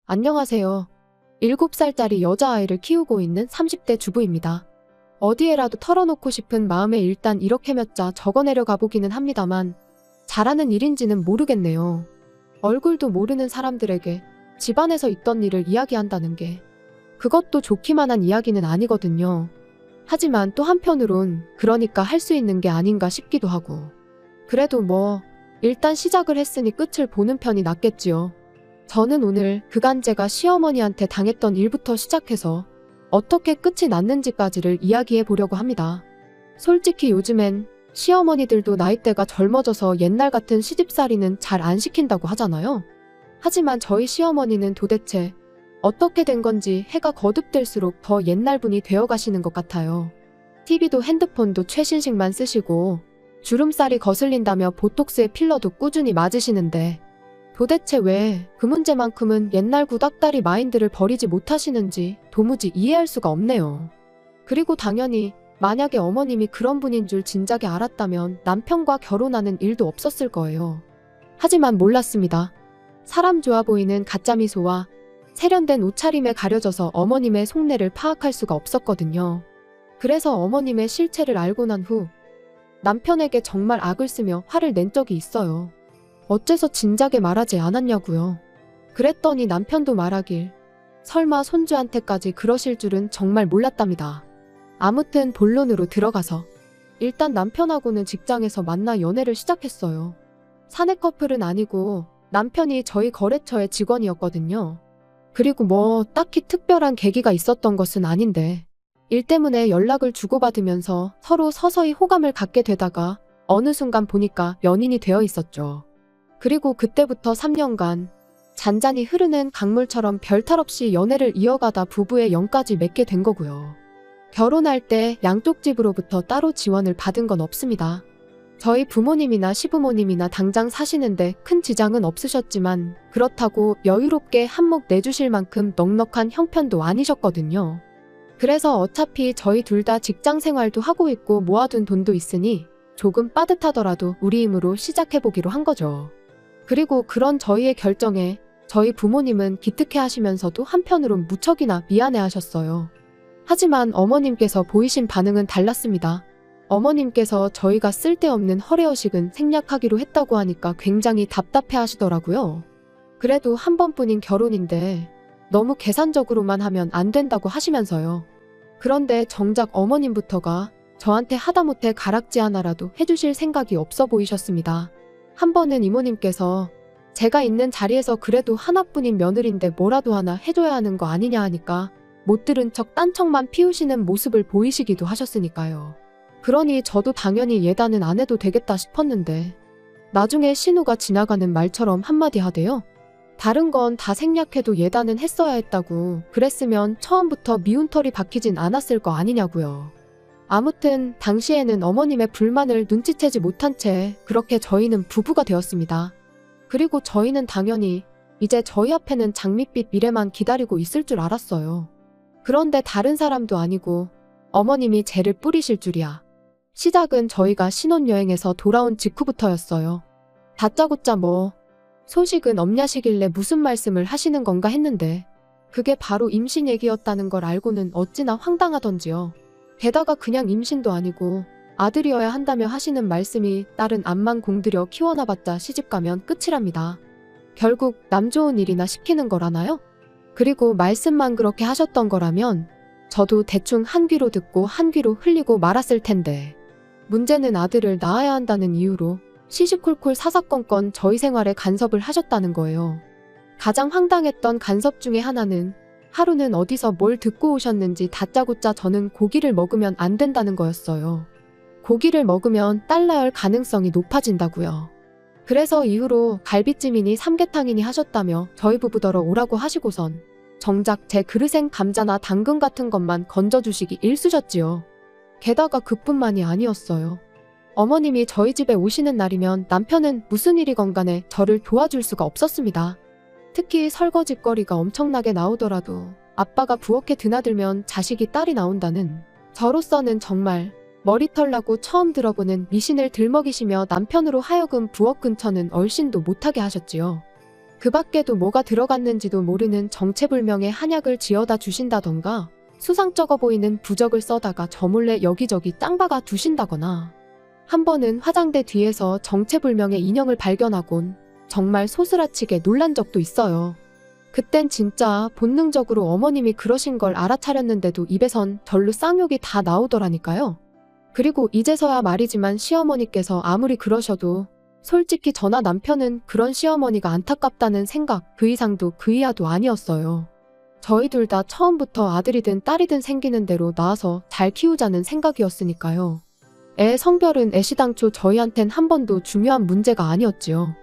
안녕하세요. 7살짜리 여자아이를 키우고 있는 30대 주부입니다. 어디에라도 털어놓고 싶은 마음에 일단 이렇게 몇 자 적어내려 가보기는 합니다만 잘하는 일인지는 모르겠네요. 얼굴도 모르는 사람들에게 집안에서 있던 일을 이야기한다는 게 그것도 좋기만 한 이야기는 아니거든요. 하지만 또 한편으론 그러니까 할 수 있는 게 아닌가 싶기도 하고 그래도 일단 시작을 했으니 끝을 보는 편이 낫겠지요. 저는 오늘 그간 제가 시어머니한테 당했던 일부터 시작해서 어떻게 끝이 났는지까지를 이야기해 보려고 합니다. 솔직히 요즘엔 시어머니들도 나이대가 젊어져서 옛날 같은 시집살이는 잘 안 시킨다고 하잖아요. 하지만 저희 시어머니는 도대체 어떻게 된 건지 해가 거듭될수록 더 옛날 분이 되어 가시는 것 같아요. TV도 핸드폰도 최신식만 쓰시고 주름살이 거슬린다며 보톡스에 필러도 꾸준히 맞으시는데 도대체 왜 그 문제만큼은 옛날 구닥다리 마인드를 버리지 못하시는지 도무지 이해할 수가 없네요. 그리고 당연히 만약에 어머님이 그런 분인 줄 진작에 알았다면 남편과 결혼하는 일도 없었을 거예요. 하지만 몰랐습니다. 사람 좋아 보이는 가짜 미소와 세련된 옷차림에 가려져서 어머님의 속내를 파악할 수가 없었거든요. 그래서 어머님의 실체를 알고 난 후 남편에게 정말 악을 쓰며 화를 낸 적이 있어요. 어째서 진작에 말하지 않았냐고요. 그랬더니 남편도 말하길 설마 손주한테까지 그러실 줄은 정말 몰랐답니다. 아무튼 본론으로 들어가서 일단 남편하고는 직장에서 만나 연애를 시작했어요. 사내 커플은 아니고 남편이 저희 거래처의 직원이었거든요. 그리고 딱히 특별한 계기가 있었던 것은 아닌데 일 때문에 연락을 주고받으면서 서로 서서히 호감을 갖게 되다가 어느 순간 보니까 연인이 되어 있었죠. 그리고 그때부터 3년간 잔잔히 흐르는 강물처럼 별탈 없이 연애를 이어가다 부부의 영까지 맺게 된 거고요. 결혼할 때 양쪽 집으로부터 따로 지원을 받은 건 없습니다. 저희 부모님이나 시부모님이나 당장 사시는데 큰 지장은 없으셨지만 그렇다고 여유롭게 한몫 내주실 만큼 넉넉한 형편도 아니셨거든요. 그래서 어차피 저희 둘 다 직장 생활도 하고 있고 모아둔 돈도 있으니 조금 빠듯하더라도 우리 힘으로 시작해보기로 한 거죠. 그리고 그런 저희의 결정에 저희 부모님은 기특해 하시면서도 한편으론 무척이나 미안해 하셨어요. 하지만 어머님께서 보이신 반응은 달랐습니다. 어머님께서 저희가 쓸데없는 허례허식은 생략하기로 했다고 하니까 굉장히 답답해 하시더라고요. 그래도 한 번뿐인 결혼인데 너무 계산적으로만 하면 안 된다고 하시면서요. 그런데 정작 어머님부터가 저한테 하다못해 가락지 하나라도 해주실 생각이 없어 보이셨습니다. 한 번은 이모님께서 제가 있는 자리에서 그래도 하나뿐인 며느리인데 뭐라도 하나 해줘야 하는 거 아니냐 하니까 못 들은 척 딴척만 피우시는 모습을 보이시기도 하셨으니까요. 그러니 저도 당연히 예단은 안 해도 되겠다 싶었는데 나중에 신우가 지나가는 말처럼 한마디 하대요. 다른 건 다 생략해도 예단은 했어야 했다고 그랬으면 처음부터 미운 털이 박히진 않았을 거 아니냐고요. 아무튼 당시에는 어머님의 불만을 눈치채지 못한 채 그렇게 저희는 부부가 되었습니다. 그리고 저희는 당연히 이제 저희 앞에는 장밋빛 미래만 기다리고 있을 줄 알았어요. 그런데 다른 사람도 아니고 어머님이 죄를 뿌리실 줄이야. 시작은 저희가 신혼여행에서 돌아온 직후부터였어요. 다짜고짜 소식은 없냐시길래 무슨 말씀을 하시는 건가 했는데 그게 바로 임신 얘기였다는 걸 알고는 어찌나 황당하던지요. 게다가 그냥 임신도 아니고 아들이어야 한다며 하시는 말씀이 딸은 암만 공들여 키워놔봤자 시집가면 끝이랍니다. 결국 남 좋은 일이나 시키는 거라나요? 그리고 말씀만 그렇게 하셨던 거라면 저도 대충 한 귀로 듣고 한 귀로 흘리고 말았을 텐데 문제는 아들을 낳아야 한다는 이유로 시시콜콜 사사건건 저희 생활에 간섭을 하셨다는 거예요. 가장 황당했던 간섭 중에 하나는 하루는 어디서 뭘 듣고 오셨는지 다짜고짜 저는 고기를 먹으면 안 된다는 거였어요. 고기를 먹으면 딸 낳을 가능성이 높아진다고요. 그래서 이후로 갈비찜이니 삼계탕이니 하셨다며 저희 부부더러 오라고 하시고선 정작 제 그릇엔 감자나 당근 같은 것만 건져주시기 일쑤셨지요. 게다가 그뿐만이 아니었어요. 어머님이 저희 집에 오시는 날이면 남편은 무슨 일이건 간에 저를 도와줄 수가 없었습니다. 특히 설거지거리가 엄청나게 나오더라도 아빠가 부엌에 드나들면 자식이 딸이 나온다는 저로서는 정말 머리털 나고 처음 들어보는 미신을 들먹이시며 남편으로 하여금 부엌 근처는 얼씬도 못하게 하셨지요. 그 밖에도 뭐가 들어갔는지도 모르는 정체불명의 한약을 지어다 주신다던가 수상쩍어 보이는 부적을 써다가 저 몰래 여기저기 땅 박아 두신다거나 한 번은 화장대 뒤에서 정체불명의 인형을 발견하곤 정말 소스라치게 놀란 적도 있어요. 그땐 진짜 본능적으로 어머님이 그러신 걸 알아차렸는데도 입에선 절로 쌍욕이 다 나오더라니까요. 그리고 이제서야 말이지만 시어머니께서 아무리 그러셔도 솔직히 저나 남편은 그런 시어머니가 안타깝다는 생각 그 이상도 그 이하도 아니었어요. 저희 둘 다 처음부터 아들이든 딸이든 생기는 대로 낳아서 잘 키우자는 생각이었으니까요. 애 성별은 애시당초 저희한텐 한 번도 중요한 문제가 아니었지요.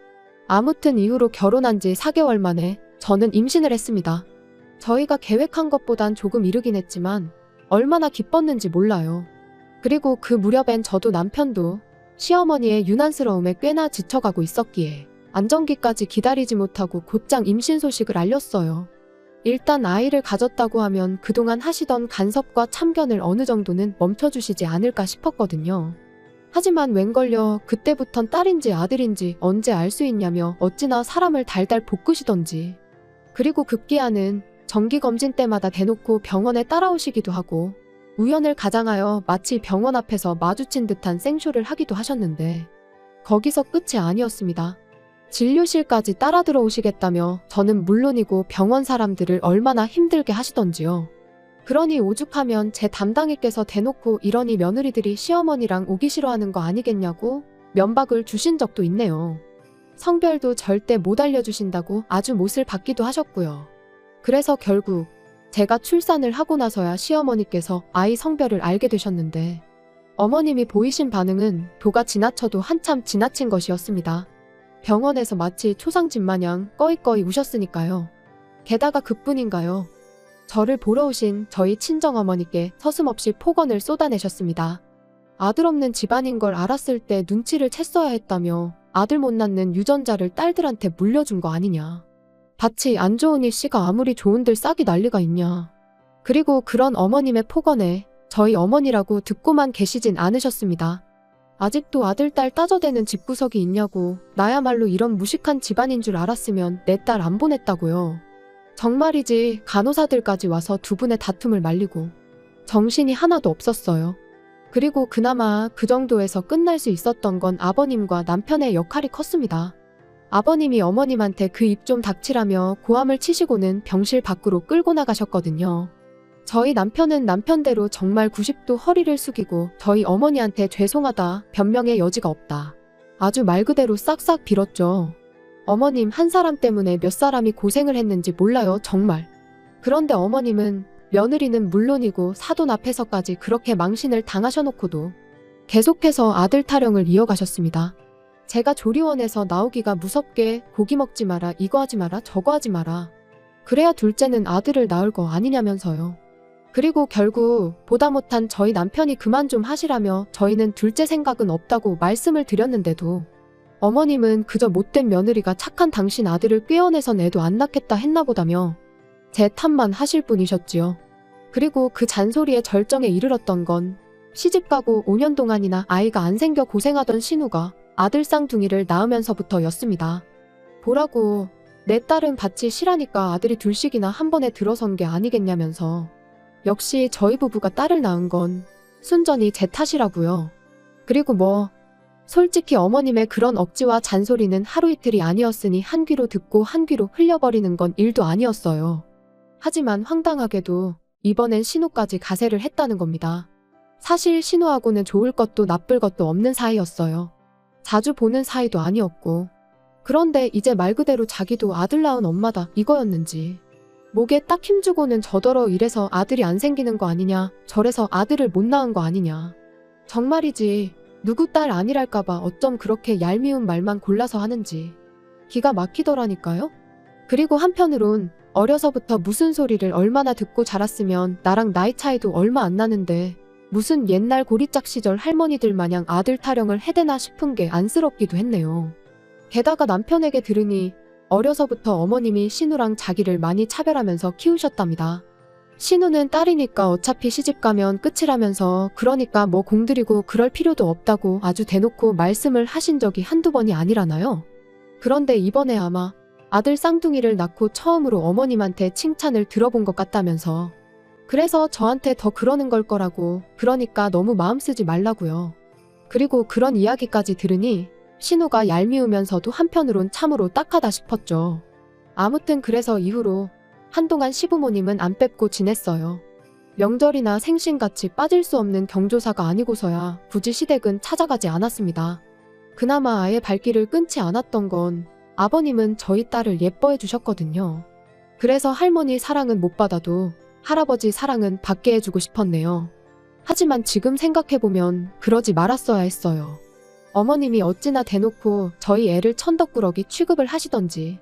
아무튼 이후로 결혼한 지 4개월 만에 저는 임신을 했습니다. 저희가 계획한 것보단 조금 이르긴 했지만 얼마나 기뻤는지 몰라요. 그리고 그 무렵엔 저도 남편도 시어머니의 유난스러움에 꽤나 지쳐가고 있었기에 안정기까지 기다리지 못하고 곧장 임신 소식을 알렸어요. 일단 아이를 가졌다고 하면 그동안 하시던 간섭과 참견을 어느 정도는 멈춰주시지 않을까 싶었거든요. 하지만 웬걸요 그때부턴 딸인지 아들인지 언제 알 수 있냐며 어찌나 사람을 달달 볶으시던지. 그리고 급기야는 정기검진 때마다 대놓고 병원에 따라오시기도 하고 우연을 가장하여 마치 병원 앞에서 마주친 듯한 생쇼를 하기도 하셨는데 거기서 끝이 아니었습니다. 진료실까지 따라 들어오시겠다며 저는 물론이고 병원 사람들을 얼마나 힘들게 하시던지요. 그러니 오죽하면 제 담당이께서 대놓고 이러니 며느리들이 시어머니랑 오기 싫어하는 거 아니겠냐고 면박을 주신 적도 있네요. 성별도 절대 못 알려주신다고 아주 못을 받기도 하셨고요. 그래서 결국 제가 출산을 하고 나서야 시어머니께서 아이 성별을 알게 되셨는데 어머님이 보이신 반응은 도가 지나쳐도 한참 지나친 것이었습니다. 병원에서 마치 초상집 마냥 꺼이꺼이 우셨으니까요. 게다가 그뿐인가요? 저를 보러 오신 저희 친정어머니께 서슴없이 폭언을 쏟아내셨습니다. 아들 없는 집안인 걸 알았을 때 눈치를 챘어야 했다며 아들 못 낳는 유전자를 딸들한테 물려준 거 아니냐. 밭이 안 좋으니 씨가 아무리 좋은들 싹이 난리가 있냐. 그리고 그런 어머님의 폭언에 저희 어머니라고 듣고만 계시진 않으셨습니다. 아직도 아들, 딸 따져대는 집구석이 있냐고. 나야말로 이런 무식한 집안인 줄 알았으면 내 딸 안 보냈다고요. 정말이지 간호사들까지 와서 두 분의 다툼을 말리고 정신이 하나도 없었어요. 그리고 그나마 그 정도에서 끝날 수 있었던 건 아버님과 남편의 역할이 컸습니다. 아버님이 어머님한테 그 입 좀 닥치라며 고함을 치시고는 병실 밖으로 끌고 나가셨거든요. 저희 남편은 남편대로 정말 90도 허리를 숙이고 저희 어머니한테 죄송하다, 변명의 여지가 없다. 아주 말 그대로 싹싹 빌었죠. 어머님 한 사람 때문에 몇 사람이 고생을 했는지 몰라요, 정말. 그런데 어머님은 며느리는 물론이고 사돈 앞에서까지 그렇게 망신을 당하셔놓고도 계속해서 아들 타령을 이어가셨습니다. 제가 조리원에서 나오기가 무섭게 고기 먹지 마라, 이거 하지 마라, 저거 하지 마라. 그래야 둘째는 아들을 낳을 거 아니냐면서요. 그리고 결국 보다 못한 저희 남편이 그만 좀 하시라며 저희는 둘째 생각은 없다고 말씀을 드렸는데도 어머님은 그저 못된 며느리가 착한 당신 아들을 꿰어내선 애도 안 낳겠다 했나 보다며 제 탓만 하실 분이셨지요. 그리고 그 잔소리의 절정에 이르렀던 건 시집가고 5년 동안이나 아이가 안 생겨 고생하던 신우가 아들 쌍둥이를 낳으면서부터였습니다. 보라고 내 딸은 밭이 실하니까 아들이 둘씩이나 한 번에 들어선 게 아니겠냐면서 역시 저희 부부가 딸을 낳은 건 순전히 제 탓이라고요. 그리고 뭐 솔직히 어머님의 그런 억지와 잔소리는 하루 이틀이 아니었으니 한 귀로 듣고 한 귀로 흘려버리는 건 일도 아니었어요. 하지만 황당하게도 이번엔 신우까지 가세를 했다는 겁니다. 사실 신우하고는 좋을 것도 나쁠 것도 없는 사이였어요. 자주 보는 사이도 아니었고. 그런데 이제 말 그대로 자기도 아들 낳은 엄마다 이거였는지. 목에 딱 힘주고는 저더러 이래서 아들이 안 생기는 거 아니냐, 저래서 아들을 못 낳은 거 아니냐. 정말이지 누구 딸 아니랄까봐 어쩜 그렇게 얄미운 말만 골라서 하는지 기가 막히더라니까요. 그리고 한편으론 어려서부터 무슨 소리를 얼마나 듣고 자랐으면 나랑 나이 차이도 얼마 안 나는데 무슨 옛날 고리짝 시절 할머니들 마냥 아들 타령을 해대나 싶은 게 안쓰럽기도 했네요. 게다가 남편에게 들으니 어려서부터 어머님이 신우랑 자기를 많이 차별하면서 키우셨답니다. 신우는 딸이니까 어차피 시집가면 끝이라면서 그러니까 뭐 공들이고 그럴 필요도 없다고 아주 대놓고 말씀을 하신 적이 한두 번이 아니라나요? 그런데 이번에 아마 아들 쌍둥이를 낳고 처음으로 어머님한테 칭찬을 들어본 것 같다면서. 그래서 저한테 더 그러는 걸 거라고, 그러니까 너무 마음 쓰지 말라고요. 그리고 그런 이야기까지 들으니 신우가 얄미우면서도 한편으론 참으로 딱하다 싶었죠. 아무튼 그래서 이후로 한동안 시부모님은 안 뵙고 지냈어요. 명절이나 생신같이 빠질 수 없는 경조사가 아니고서야 굳이 시댁은 찾아가지 않았습니다. 그나마 아예 발길을 끊지 않았던 건 아버님은 저희 딸을 예뻐해 주셨거든요. 그래서 할머니 사랑은 못 받아도 할아버지 사랑은 받게 해주고 싶었네요. 하지만 지금 생각해보면 그러지 말았어야 했어요. 어머님이 어찌나 대놓고 저희 애를 천덕꾸러기 취급을 하시던지.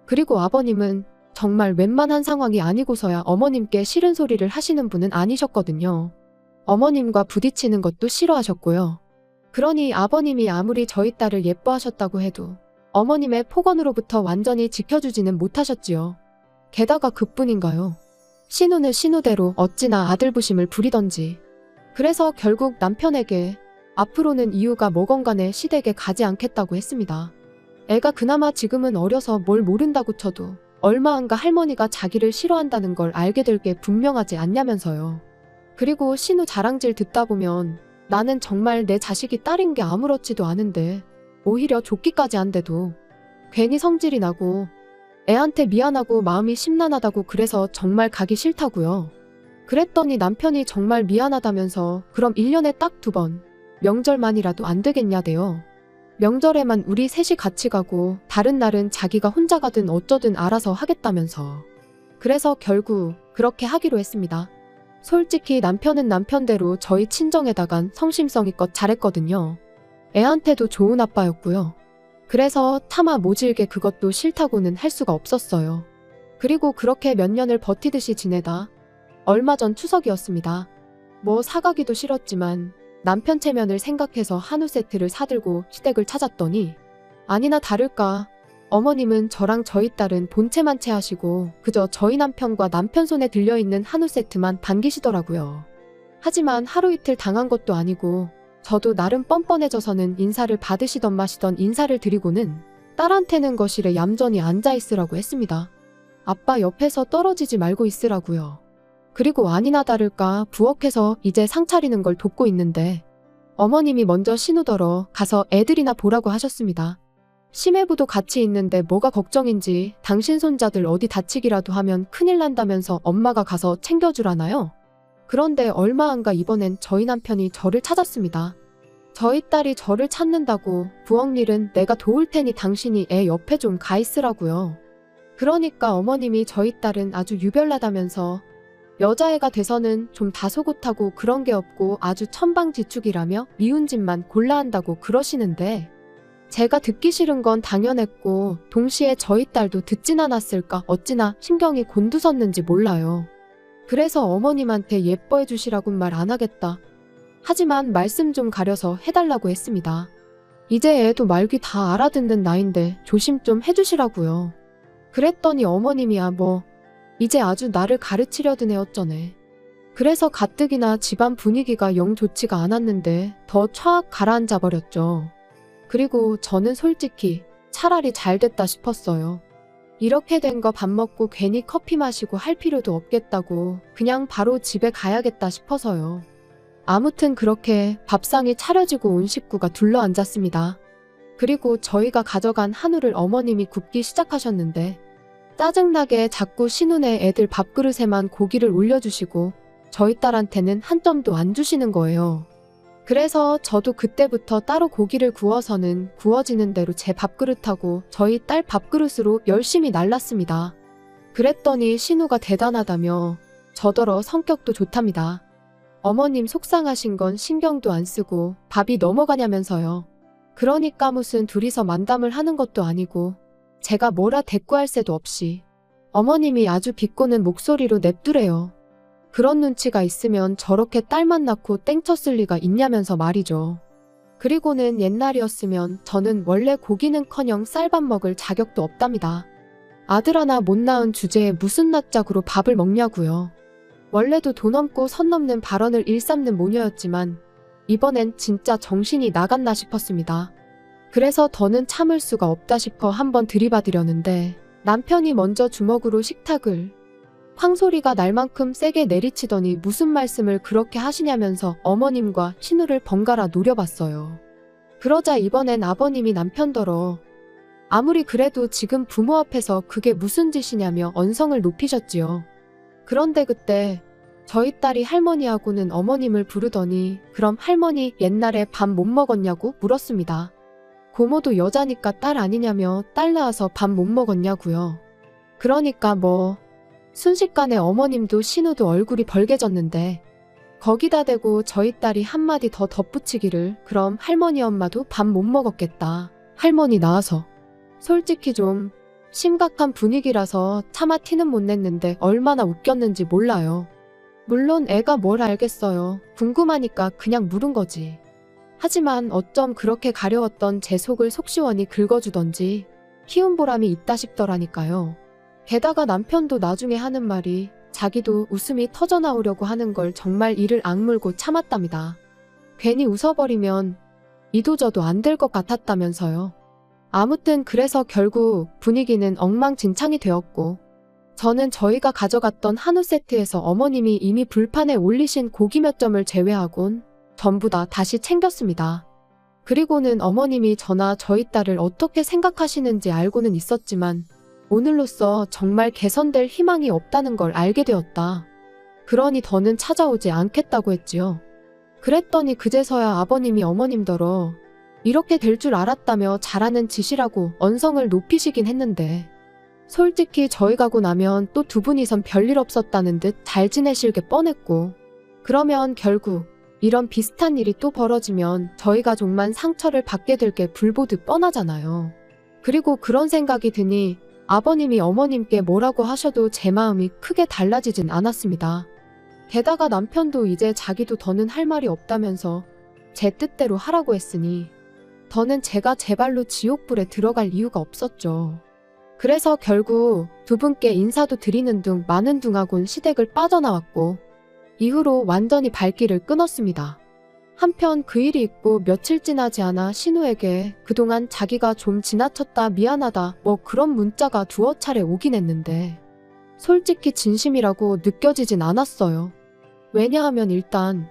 그리고 아버님은 정말 웬만한 상황이 아니고서야 어머님께 싫은 소리를 하시는 분은 아니셨거든요. 어머님과 부딪히는 것도 싫어하셨고요. 그러니 아버님이 아무리 저희 딸을 예뻐하셨다고 해도 어머님의 폭언으로부터 완전히 지켜주지는 못하셨지요. 게다가 그뿐인가요? 신우는 신우대로 어찌나 아들부심을 부리던지. 그래서 결국 남편에게 앞으로는 이유가 뭐건 간에 시댁에 가지 않겠다고 했습니다. 애가 그나마 지금은 어려서 뭘 모른다고 쳐도 얼마 안가 할머니가 자기를 싫어한다는 걸 알게 될 게 분명하지 않냐면서요. 그리고 신우 자랑질 듣다 보면 나는 정말 내 자식이 딸인 게 아무렇지도 않은데 오히려 좋기까지 한데도 괜히 성질이 나고 애한테 미안하고 마음이 심란하다고 그래서 정말 가기 싫다고요. 그랬더니 남편이 정말 미안하다면서 그럼 1년에 딱 2번 명절만이라도 안 되겠냐대요. 명절에만 우리 셋이 같이 가고 다른 날은 자기가 혼자 가든 어쩌든 알아서 하겠다면서. 그래서 결국 그렇게 하기로 했습니다. 솔직히 남편은 남편대로 저희 친정에다간 성심성의껏 잘했거든요. 애한테도 좋은 아빠였고요. 그래서 차마 모질게 그것도 싫다고는 할 수가 없었어요. 그리고 그렇게 몇 년을 버티듯이 지내다 얼마 전 추석이었습니다. 뭐 사가기도 싫었지만 남편 체면을 생각해서 한우 세트를 사들고 시댁을 찾았더니 아니나 다를까 어머님은 저랑 저희 딸은 본체만 체하시고 그저 저희 남편과 남편 손에 들려있는 한우 세트만 반기시더라고요. 하지만 하루 이틀 당한 것도 아니고 저도 나름 뻔뻔해져서는 인사를 받으시던 마시던 인사를 드리고는 딸한테는 거실에 얌전히 앉아있으라고 했습니다. 아빠 옆에서 떨어지지 말고 있으라고요. 그리고 아니나 다를까 부엌에서 이제 상 차리는 걸 돕고 있는데 어머님이 먼저 신우더러 가서 애들이나 보라고 하셨습니다. 심해부도 같이 있는데 뭐가 걱정인지 당신 손자들 어디 다치기라도 하면 큰일 난다면서 엄마가 가서 챙겨주라나요? 그런데 얼마 안가 이번엔 저희 남편이 저를 찾았습니다. 저희 딸이 저를 찾는다고 부엌 일은 내가 도울 테니 당신이 애 옆에 좀 가 있으라고요. 그러니까 어머님이 저희 딸은 아주 유별나다면서 여자애가 돼서는 좀 다소곳하고 그런 게 없고 아주 천방지축이라며 미운 짓만 골라 한다고 그러시는데 제가 듣기 싫은 건 당연했고 동시에 저희 딸도 듣진 않았을까 어찌나 신경이 곤두섰는지 몰라요. 그래서 어머님한테 예뻐해 주시라고 말 안 하겠다. 하지만 말씀 좀 가려서 해달라고 했습니다. 이제 애도 말귀 다 알아듣는 나이인데 조심 좀 해주시라고요. 그랬더니 어머님이야 뭐 이제 아주 나를 가르치려드네 어쩌네. 그래서 가뜩이나 집안 분위기가 영 좋지가 않았는데 더 촥 가라앉아 버렸죠. 그리고 저는 솔직히 차라리 잘 됐다 싶었어요. 이렇게 된 거 밥 먹고 괜히 커피 마시고 할 필요도 없겠다고 그냥 바로 집에 가야겠다 싶어서요. 아무튼 그렇게 밥상이 차려지고 온 식구가 둘러앉았습니다. 그리고 저희가 가져간 한우를 어머님이 굽기 시작하셨는데 짜증나게 자꾸 신우네 애들 밥그릇에만 고기를 올려주시고 저희 딸한테는 한 점도 안 주시는 거예요. 그래서 저도 그때부터 따로 고기를 구워서는 구워지는 대로 제 밥그릇하고 저희 딸 밥그릇으로 열심히 날랐습니다. 그랬더니 신우가 대단하다며 저더러 성격도 좋답니다. 어머님 속상하신 건 신경도 안 쓰고 밥이 넘어가냐면서요. 그러니까 무슨 둘이서 만담을 하는 것도 아니고 제가 뭐라 대꾸할 새도 없이 어머님이 아주 비꼬는 목소리로 냅두래요. 그런 눈치가 있으면 저렇게 딸만 낳고 땡쳤을 리가 있냐면서 말이죠. 그리고는 옛날이었으면 저는 원래 고기는커녕 쌀밥 먹을 자격도 없답니다. 아들 하나 못 낳은 주제에 무슨 낯짝으로 밥을 먹냐고요. 원래도 돈 없고 선 넘는 발언을 일삼는 모녀였지만 이번엔 진짜 정신이 나갔나 싶었습니다. 그래서 더는 참을 수가 없다 싶어 한번 들이받으려는데 남편이 먼저 주먹으로 식탁을 황소리가 날 만큼 세게 내리치더니 무슨 말씀을 그렇게 하시냐면서 어머님과 신우를 번갈아 노려봤어요. 그러자 이번엔 아버님이 남편더러 아무리 그래도 지금 부모 앞에서 그게 무슨 짓이냐며 언성을 높이셨지요. 그런데 그때 저희 딸이 할머니하고는 어머님을 부르더니 그럼 할머니 옛날에 밥 못 먹었냐고 물었습니다. 고모도 여자니까 딸 아니냐며 딸 낳아서 밥 못 먹었냐고요. 그러니까 뭐 순식간에 어머님도 신우도 얼굴이 벌개졌는데 거기다 대고 저희 딸이 한마디 더 덧붙이기를 그럼 할머니 엄마도 밥 못 먹었겠다. 할머니 낳아서. 솔직히 좀 심각한 분위기라서 차마 티는 못 냈는데 얼마나 웃겼는지 몰라요. 물론 애가 뭘 알겠어요. 궁금하니까 그냥 물은 거지. 하지만 어쩜 그렇게 가려웠던 제 속을 속시원히 긁어주던지 키운 보람이 있다 싶더라니까요. 게다가 남편도 나중에 하는 말이 자기도 웃음이 터져나오려고 하는 걸 정말 이를 악물고 참았답니다. 괜히 웃어버리면 이도저도 안 될 것 같았다면서요. 아무튼 그래서 결국 분위기는 엉망진창이 되었고 저는 저희가 가져갔던 한우 세트에서 어머님이 이미 불판에 올리신 고기 몇 점을 제외하곤 전부 다 다시 챙겼습니다. 그리고는 어머님이 저나 저희 딸을 어떻게 생각하시는지 알고는 있었지만 오늘로써 정말 개선될 희망이 없다는 걸 알게 되었다. 그러니 더는 찾아오지 않겠다고 했지요. 그랬더니 그제서야 아버님이 어머님더러 이렇게 될 줄 알았다며 잘하는 짓이라고 언성을 높이시긴 했는데 솔직히 저희 가고 나면 또 두 분이선 별일 없었다는 듯 잘 지내실 게 뻔했고 그러면 결국 이런 비슷한 일이 또 벌어지면 저희 가족만 상처를 받게 될 게 불보듯 뻔하잖아요. 그리고 그런 생각이 드니 아버님이 어머님께 뭐라고 하셔도 제 마음이 크게 달라지진 않았습니다. 게다가 남편도 이제 자기도 더는 할 말이 없다면서 제 뜻대로 하라고 했으니 더는 제가 제 발로 지옥불에 들어갈 이유가 없었죠. 그래서 결국 두 분께 인사도 드리는 둥 마는 둥하곤 시댁을 빠져나왔고 이후로 완전히 발길을 끊었습니다. 한편 그 일이 있고 며칠 지나지 않아 신우에게 그동안 자기가 좀 지나쳤다 미안하다 뭐 그런 문자가 두어 차례 오긴 했는데 솔직히 진심이라고 느껴지진 않았어요. 왜냐하면 일단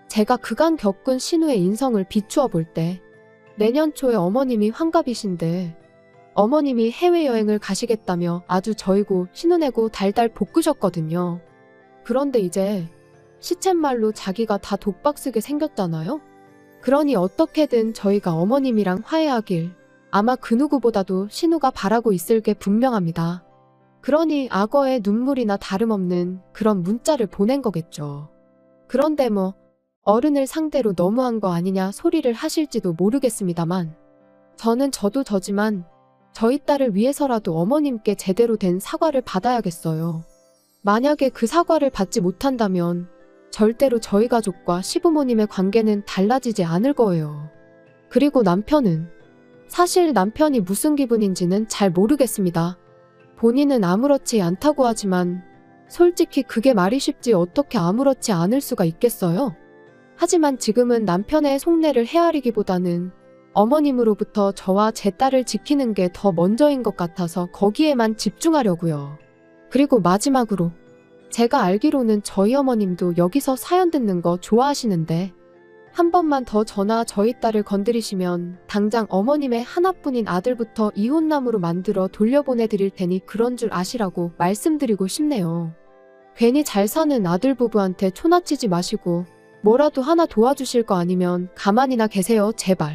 제가 그간 겪은 신우의 인성을 비추어 볼 때 내년 초에 어머님이 환갑이신데 어머님이 해외여행을 가시겠다며 아주 저이고 신우내고 달달 볶으셨거든요. 그런데 이제 시쳇말로 자기가 다 독박 쓰게 생겼잖아요. 그러니 어떻게든 저희가 어머님이랑 화해하길 아마 그 누구보다도 신우가 바라고 있을 게 분명합니다. 그러니 악어의 눈물이나 다름없는 그런 문자를 보낸 거겠죠. 그런데 뭐 어른을 상대로 너무한 거 아니냐 소리를 하실지도 모르겠습니다만 저는 저도 저지만 저희 딸을 위해서라도 어머님께 제대로 된 사과를 받아야겠어요. 만약에 그 사과를 받지 못한다면 절대로 저희 가족과 시부모님의 관계는 달라지지 않을 거예요. 그리고 남편은 사실 남편이 무슨 기분인지는 잘 모르겠습니다. 본인은 아무렇지 않다고 하지만 솔직히 그게 말이 쉽지 어떻게 아무렇지 않을 수가 있겠어요? 하지만 지금은 남편의 속내를 헤아리기보다는 어머님으로부터 저와 제 딸을 지키는 게 더 먼저인 것 같아서 거기에만 집중하려고요. 그리고 마지막으로 제가 알기로는 저희 어머님도 여기서 사연 듣는 거 좋아하시는데 한 번만 더 저나 저희 딸을 건드리시면 당장 어머님의 하나뿐인 아들부터 이혼남으로 만들어 돌려보내드릴 테니 그런 줄 아시라고 말씀드리고 싶네요. 괜히 잘 사는 아들 부부한테 초나치지 마시고 뭐라도 하나 도와주실 거 아니면 가만히나 계세요, 제발.